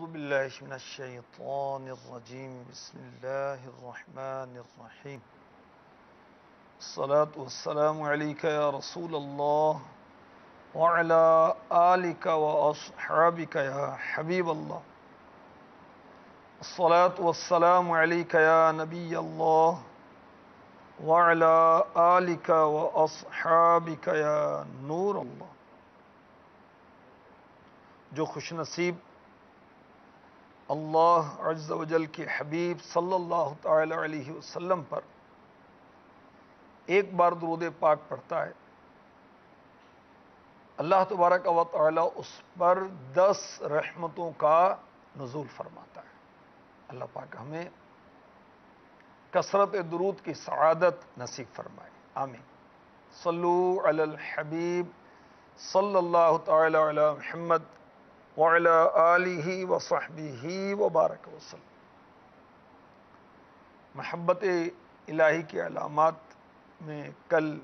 باللہ من الشیطان الرجیم بسم اللہ الرحمن الرحیم الصلاة والسلام علیک یا رسول اللہ وعلی آلک واصحابک یا حبیب اللہ الصلاة والسلام علیک یا نبی اللہ وعلی آلک واصحابک یا نور اللہ۔ جو خوش نصیب اللہ عز و جل کے حبیب صلی اللہ تعالی علیہ وسلم پر ایک بار درود پاک پڑھتا ہے، اللہ تبارک و تعالی اس پر 10 رحمتوں کا نزول فرماتا ہے۔ اللہ پاک ہمیں کثرت درود کی سعادت نصیب فرمائے، آمین۔ صلو علی الحبیب صلی اللہ تعالی علی محمد وعلی آلہ وصحبہ وبارک وسلم۔ محبت الہی کی علامات میں کل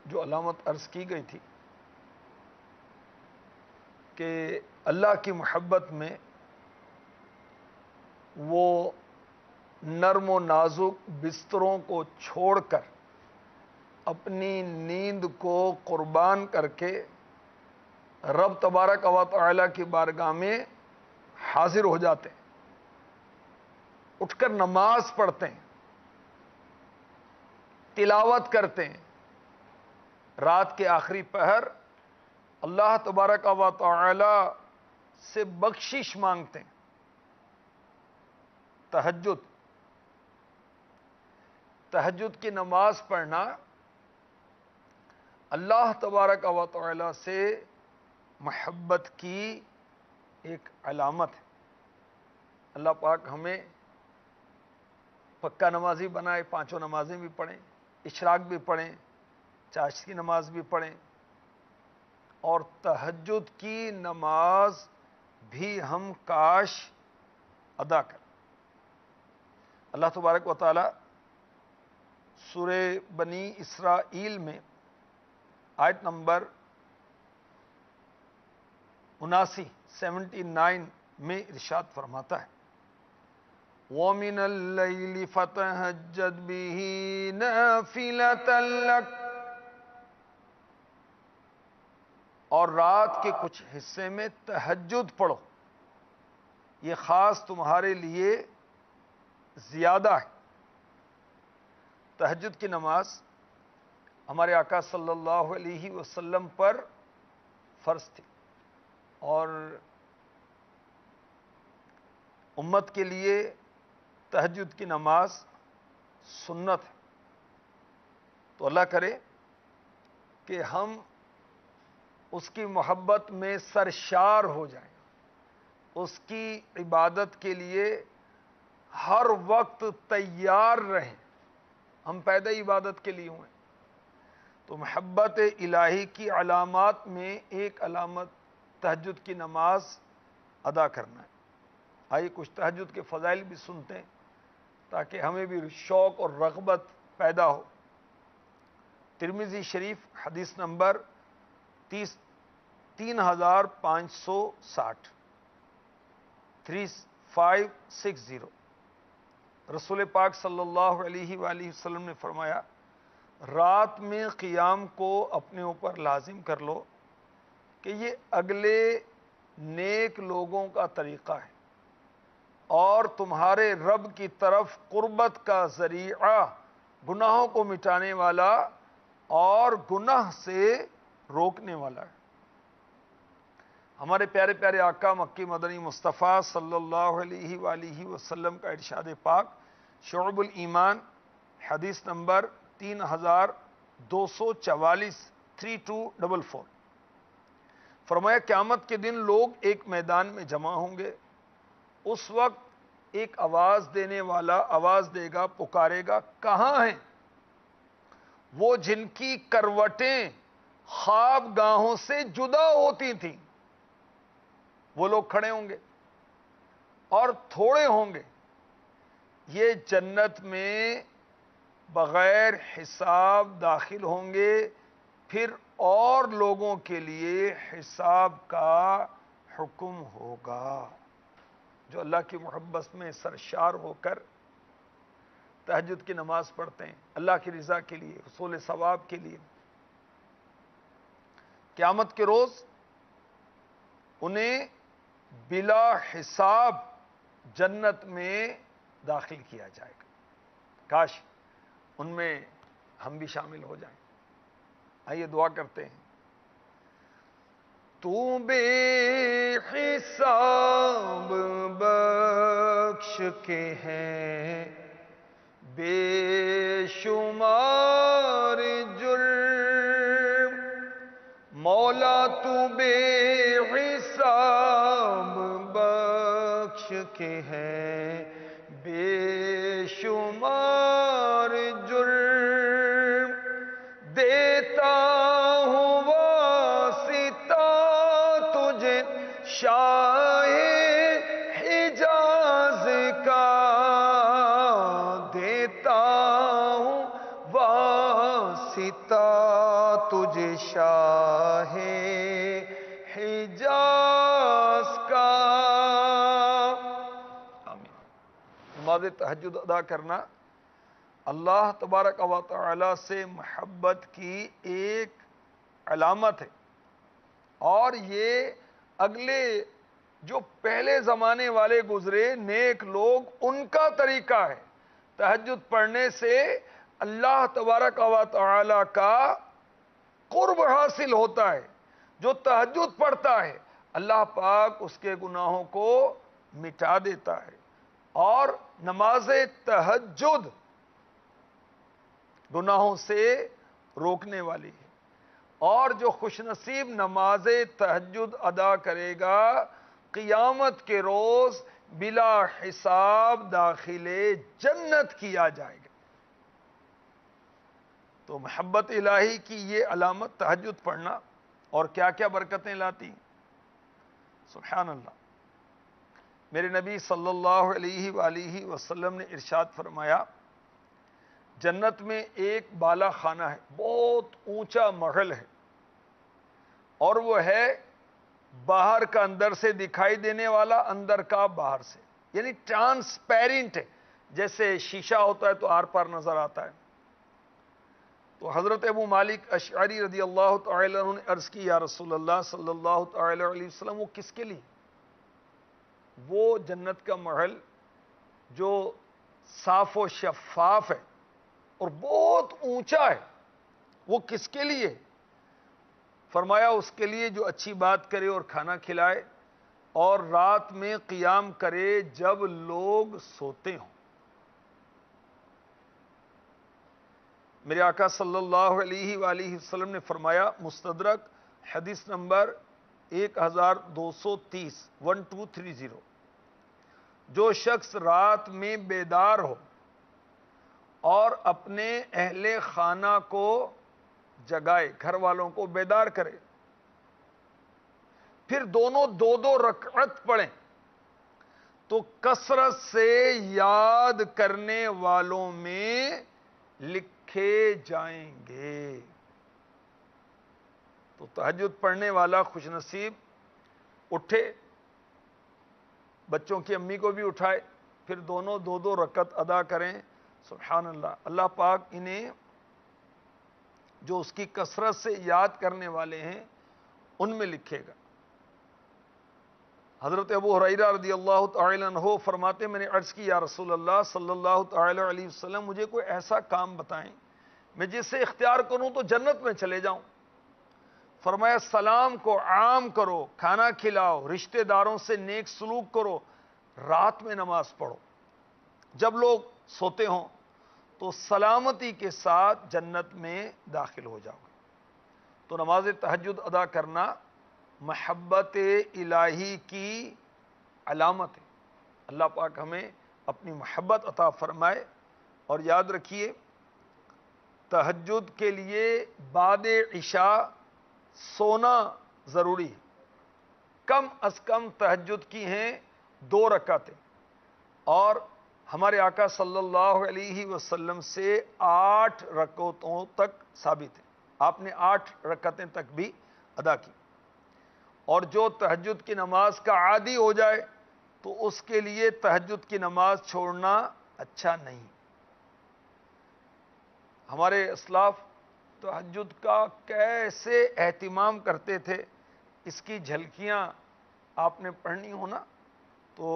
جو علامت عرض کی گئی تھی کہ اللہ کی محبت میں وہ نرم و نازک بستروں کو چھوڑ کر اپنی نیند کو قربان کر کے رب تبارک و تعالی کی بارگاہ میں حاضر ہو جاتے ہیں، اٹھ کر نماز پڑھتے ہیں، تلاوت کرتے ہیں، رات کے آخری پہر اللہ تبارک و تعالی سے بخشش مانگتے ہیں۔ تہجد کی نماز پڑھنا اللہ تبارک و تعالی سے محبت کی ایک علامت ہے۔ اللہ پاک ہمیں پکا نمازی بنائے، 5 نمازیں بھی پڑھیں، اشراق بھی پڑھیں، چاشت کی نماز بھی پڑھیں، اور تہجد کی نماز بھی ہم کاش ادا کریں۔ اللہ تبارک و تعالی سورہ بنی اسرائیل میں آیت نمبر 79 میں ارشاد فرماتا ہے، وَمِنَ اللَّيْلِ فَتَهَجَّدْ بِهِ نَافِلَةً لَكَ، اور رات کے کچھ حصے میں تہجد پڑھو، یہ خاص تمہارے لیے زیادہ ہے۔ تہجد کی نماز ہمارے آقا صلی اللہ علیہ وسلم پر فرض تھی، اور امت کے لیے تہجد کی نماز سنت ہے۔ تو اللہ کرے کہ ہم اس کی محبت میں سرشار ہو جائیں، اس کی عبادت کے لیے ہر وقت تیار رہیں۔ ہم پیدا عبادت کے لیے ہوئے، تو محبت الہی کی علامات میں ایک علامت تہجد کی نماز ادا کرنا ہے۔ آئیے کچھ تہجد کے فضائل بھی سنتے ہیں تاکہ ہمیں بھی شوق اور رغبت پیدا ہو۔ ترمذی شریف حدیث نمبر 3560 3560، رسول پاک صلی اللہ علیہ وآلہ وسلم نے فرمایا، رات میں قیام کو اپنے اوپر لازم کر لو کہ یہ اگلے نیک لوگوں کا طریقہ ہے اور تمہارے رب کی طرف قربت کا ذریعہ، گناہوں کو مٹانے والا اور گناہ سے روکنے والا ہے۔ ہمارے پیارے پیارے آقا مکی مدنی مصطفیٰ صلی اللہ علیہ وآلہ وسلم کا ارشاد پاک شعب الایمان حدیث نمبر 3244 3244، فرمایا قیامت کے دن لوگ ایک میدان میں جمع ہوں گے، اس وقت ایک آواز دینے والا آواز دے گا، پکارے گا، کہاں ہیں وہ جن کی کروٹیں خواب گاہوں سے جدا ہوتی تھیں؟ وہ لوگ کھڑے ہوں گے اور تھوڑے ہوں گے، یہ جنت میں بغیر حساب داخل ہوں گے، پھر اور لوگوں کے لیے حساب کا حکم ہوگا۔ جو اللہ کی محبت میں سرشار ہو کر تہجد کی نماز پڑھتے ہیں اللہ کی رضا کے لیے، حصول ثواب کے لیے، قیامت کے روز انہیں بلا حساب جنت میں داخل کیا جائے گا۔ کاش ان میں ہم بھی شامل ہو جائیں۔ آئیے دعا کرتے ہیں۔ تو بے حساب بخش کے ہیں بے شمار جرم، مولا تو بے حساب بخش کے ہیں بے شمار جرم، دیتا ہوں واسطہ تجھے شاہ حجاز کا، دیتا ہوں واسطہ تجھے شاہ حجاز کا۔ آمین۔ نماز تہجد ادا کرنا اللہ تبارک و تعالی سے محبت کی ایک علامت ہے، اور یہ اگلے جو پہلے زمانے والے گزرے نیک لوگ ان کا طریقہ ہے۔ تہجد پڑھنے سے اللہ تبارک و تعالی کا قرب حاصل ہوتا ہے۔ جو تہجد پڑھتا ہے اللہ پاک اس کے گناہوں کو مٹا دیتا ہے، اور نماز تہجد گناہوں سے روکنے والی ہے۔ اور جو خوش نصیب نماز تہجد ادا کرے گا قیامت کے روز بلا حساب داخل جنت کیا جائے گا۔ تو محبت الہی کی یہ علامت تہجد پڑھنا، اور کیا کیا برکتیں لاتی، سبحان اللہ۔ میرے نبی صلی اللہ علیہ وآلہ وسلم نے ارشاد فرمایا، جنت میں ایک بالا خانہ ہے، بہت اونچا محل ہے، اور وہ ہے باہر کا اندر سے دکھائی دینے والا، اندر کا باہر سے، یعنی ٹرانسپیرنٹ ہے، جیسے شیشہ ہوتا ہے تو آر پار نظر آتا ہے۔ تو حضرت ابو مالک اشعری رضی اللہ تعالی عنہ نے عرض کی، یا رسول اللہ صلی اللہ تعالی علیہ وسلم، وہ کس کے لیے؟ وہ جنت کا محل جو صاف و شفاف ہے اور بہت اونچا ہے، وہ کس کے لیے؟ فرمایا اس کے لیے جو اچھی بات کرے اور کھانا کھلائے اور رات میں قیام کرے جب لوگ سوتے ہوں۔ میرے آقا صلی اللہ علیہ وآلہ وسلم نے فرمایا، مستدرک حدیث نمبر 1230 1230، جو شخص رات میں بیدار ہو اور اپنے اہل خانہ کو جگائے، گھر والوں کو بیدار کرے، پھر دونوں دو دو رکعت پڑھیں، تو کثرت سے یاد کرنے والوں میں لکھے جائیں گے۔ تو تہجد پڑھنے والا خوش نصیب اٹھے، بچوں کی امی کو بھی اٹھائے، پھر دونوں دو دو رکعت ادا کریں۔ سبحان اللہ، اللہ پاک انہیں جو اس کی کثرت سے یاد کرنے والے ہیں ان میں لکھے گا۔ حضرت ابو ہریرہ رضی اللہ تعالی عنہ فرماتے، میں نے عرض کی، یا رسول اللہ صلی اللہ تعالی علیہ وسلم، مجھے کوئی ایسا کام بتائیں میں جس سے اختیار کروں تو جنت میں چلے جاؤں۔ فرمایا، سلام کو عام کرو، کھانا کھلاؤ، رشتہ داروں سے نیک سلوک کرو، رات میں نماز پڑھو، جب لوگ سوتے ہوں تو سلامتی کے ساتھ جنت میں داخل ہو جاؤ گے۔ تو نماز تہجد ادا کرنا محبت الہی کی علامت ہے۔ اللہ پاک ہمیں اپنی محبت عطا فرمائے۔ اور یاد رکھیے، تہجد کے لیے بعد عشاء سونا ضروری ہے۔ کم از کم تہجد کی ہیں 2 رکعتیں، اور ہمارے آقا صلی اللہ علیہ وسلم سے 8 رکعتوں تک ثابت ہے، آپ نے 8 رکعتیں تک بھی ادا کی۔ اور جو تہجد کی نماز کا عادی ہو جائے تو اس کے لیے تہجد کی نماز چھوڑنا اچھا نہیں۔ ہمارے اسلاف تہجد کا کیسے اہتمام کرتے تھے، اس کی جھلکیاں آپ نے پڑھنی ہونا تو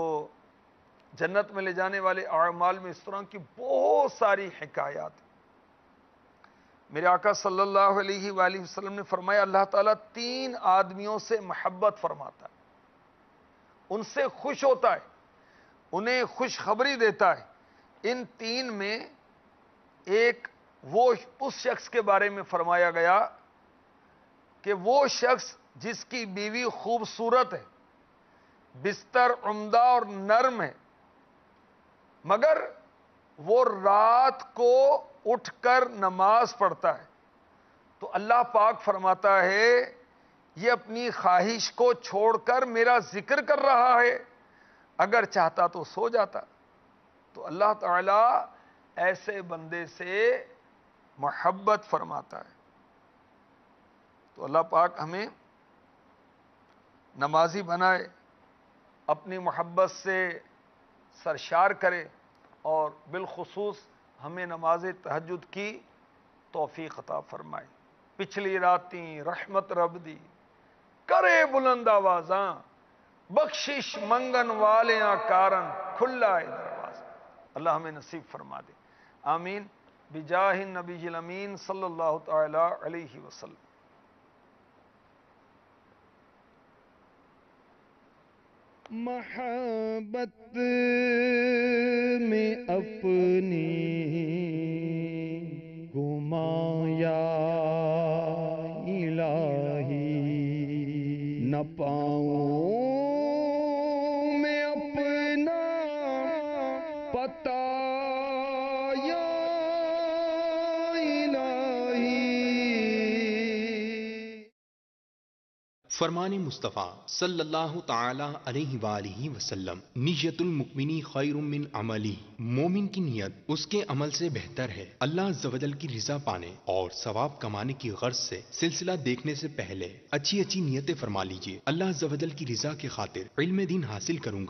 جنت میں لے جانے والے اعمال میں اس طرح کی بہت ساری حکایات ہیں۔ میرے آقا صلی اللہ علیہ وآلہ وسلم نے فرمایا اللہ تعالیٰ 3 آدمیوں سے محبت فرماتا ہے، ان سے خوش ہوتا ہے، انہیں خوشخبری دیتا ہے۔ ان 3 میں ایک وہ اس شخص کے بارے میں فرمایا گیا کہ وہ شخص جس کی بیوی خوبصورت ہے، بستر عمدہ اور نرم ہے، مگر وہ رات کو اٹھ کر نماز پڑھتا ہے، تو اللہ پاک فرماتا ہے یہ اپنی خواہش کو چھوڑ کر میرا ذکر کر رہا ہے، اگر چاہتا تو سو جاتا۔ تو اللہ تعالیٰ ایسے بندے سے محبت فرماتا ہے۔ تو اللہ پاک ہمیں نمازی بنائے، اپنی محبت سے سرشار کرے، اور بالخصوص ہمیں نماز تہجد کی توفیق عطا فرمائے۔ پچھلی راتیں رحمت رب دی کرے بلند آوازاں، بخشش منگن والیاں کارن کھلا ہے دروازہ۔ اللہ ہمیں نصیب فرما دے، آمین، بجاہ النبی الامین صلی اللہ تعالی علیہ وسلم۔ محبت میں اپنی گمایا الہی، نہ پاؤں میں اپنا پتہ یا الہی۔ فرمان مصطفیٰ صلی اللہ تعالی علیہ وآلہ وسلم، نیت المؤمنی خیر من عملی، مومن کی نیت اس کے عمل سے بہتر ہے۔ اللہ عز و جل کی رضا پانے اور ثواب کمانے کی غرض سے سلسلہ دیکھنے سے پہلے اچھی نیتیں فرما لیجئے۔ اللہ عز و جل کی رضا کی خاطر علم دین حاصل کروں گا۔